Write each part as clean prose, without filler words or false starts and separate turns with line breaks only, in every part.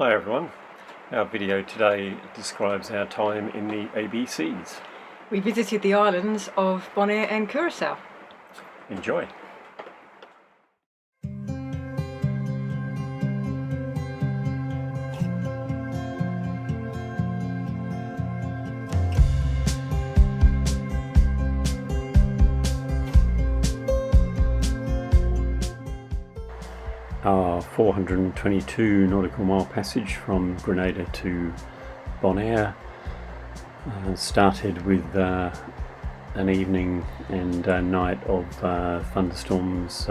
Hi everyone, our video today describes our time in the ABCs.
We visited the islands of Bonaire and Curaçao.
Enjoy! Our 422 nautical mile passage from Grenada to Bonaire started with an evening and night of thunderstorms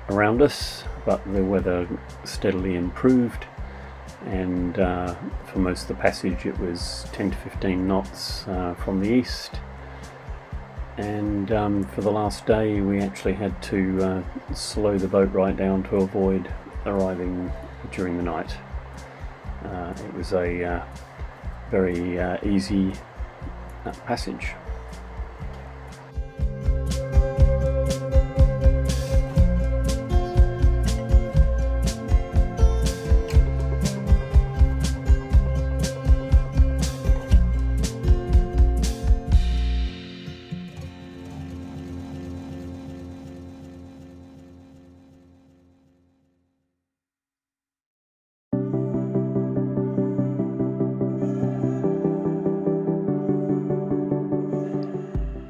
around us, but the weather steadily improved, and for most of the passage it was 10 to 15 knots from the east. And for the last day we actually had to slow the boat right down to avoid arriving during the night. It was a very easy passage.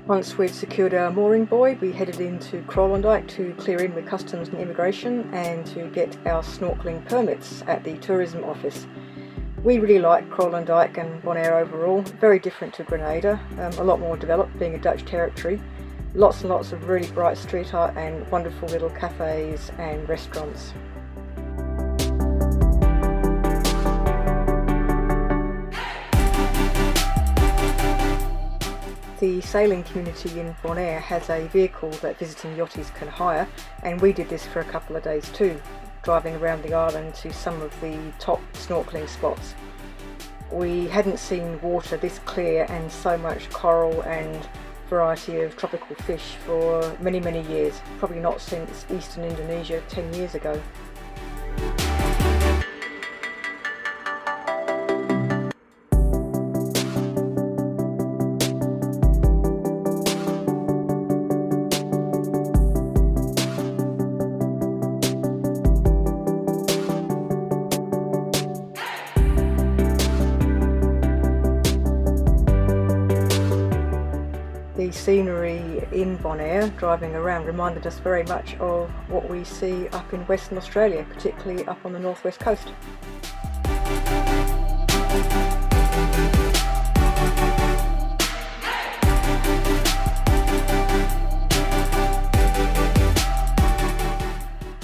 Once we'd secured our mooring buoy, we headed into Klondike to clear in with customs and immigration and to get our snorkelling permits at the tourism office. We really like Klondike and Bonaire overall, very different to Grenada, a lot more developed, being a Dutch territory. Lots and lots of really bright street art and wonderful little cafes and restaurants. The sailing community in Bonaire has a vehicle that visiting yachties can hire, and we did this for a couple of days too, driving around the island to some of the top snorkelling spots. We hadn't seen water this clear and so much coral and variety of tropical fish for many years, probably not since eastern Indonesia 10 years ago. The scenery in Bonaire, driving around, reminded us very much of what we see up in Western Australia, particularly up on the northwest coast.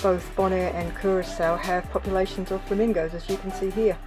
Both Bonaire and Curaçao have populations of flamingos, as you can see here.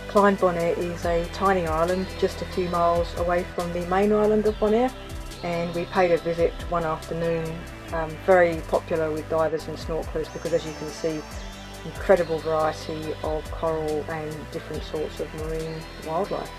Klein Bonaire is a tiny island just a few miles away from the main island of Bonaire, and we paid a visit one afternoon, very popular with divers and snorkelers because, as you can see, incredible variety of coral and different sorts of marine wildlife.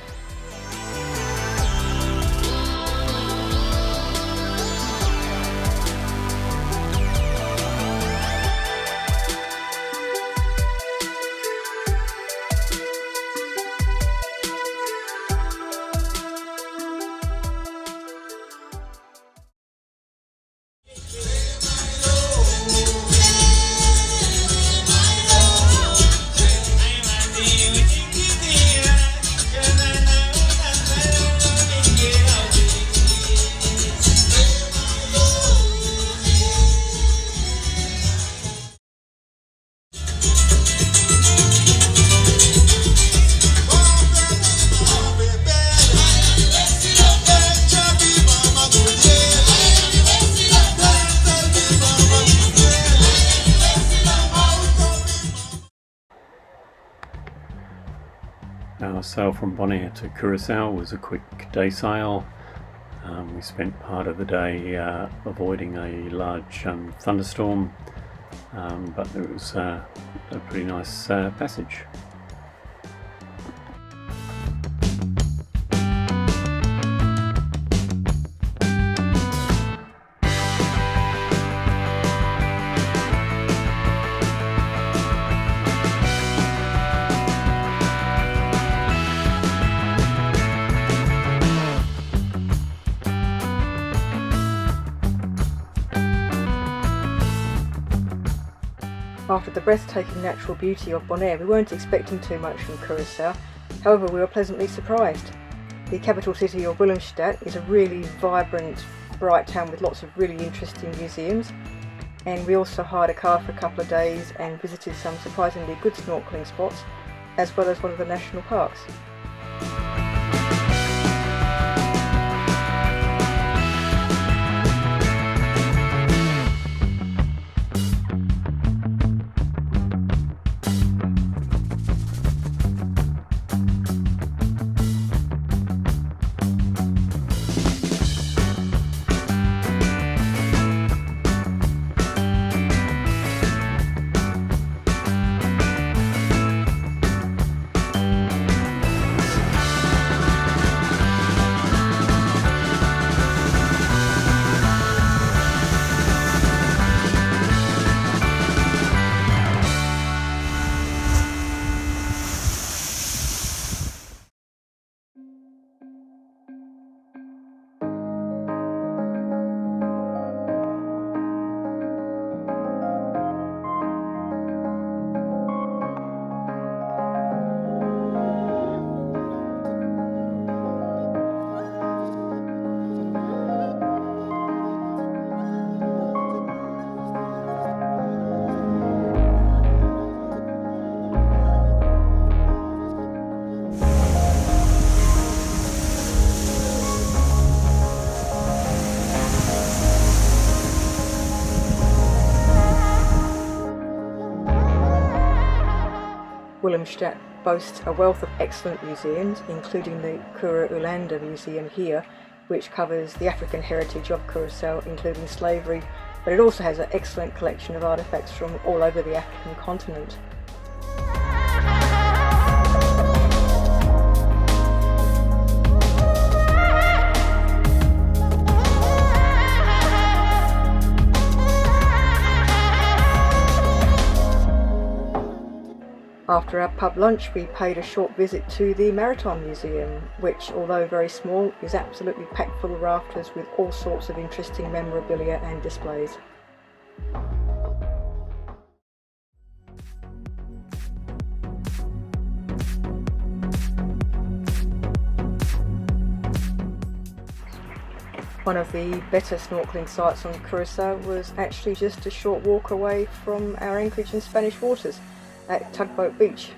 sail from Bonaire to Curaçao was a quick day sail. We spent part of the day avoiding a large thunderstorm, but it was a pretty nice passage.
After the breathtaking natural beauty of Bonaire, we weren't expecting too much from Curaçao. However, we were pleasantly surprised. The capital city of Willemstad is a really vibrant, bright town with lots of really interesting museums. And we also hired a car for a couple of days and visited some surprisingly good snorkelling spots, as well as one of the national parks. Willemstad boasts a wealth of excellent museums, including the Cura-Ulanda Museum here, which covers the African heritage of Curaçao, including slavery, but it also has an excellent collection of artefacts from all over the African continent. After our pub lunch, we paid a short visit to the Maritime Museum, which, although very small, is absolutely packed full of rafters with all sorts of interesting memorabilia and displays. One of the better snorkelling sites on Curaçao was actually just a short walk away from our anchorage in Spanish waters at Tugboat Beach.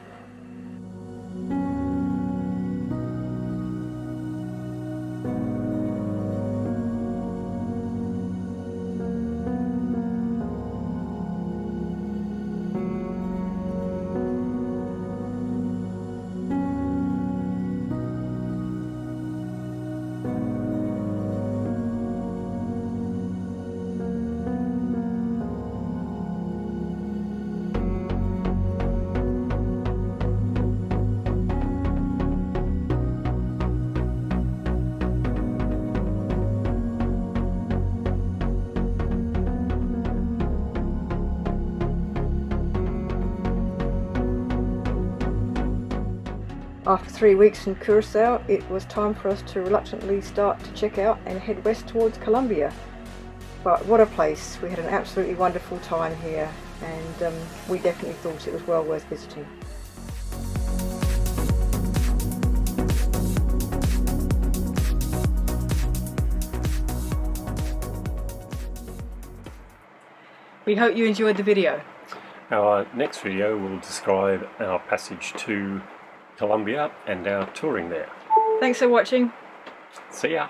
After 3 weeks in Curaçao, it was time for us to reluctantly start to check out and head west towards Colombia. But what a place! We had an absolutely wonderful time here, and we definitely thought it was well worth visiting. We hope you enjoyed the video.
Our next video will describe our passage to Colombia and our touring there.
Thanks for watching.
See ya!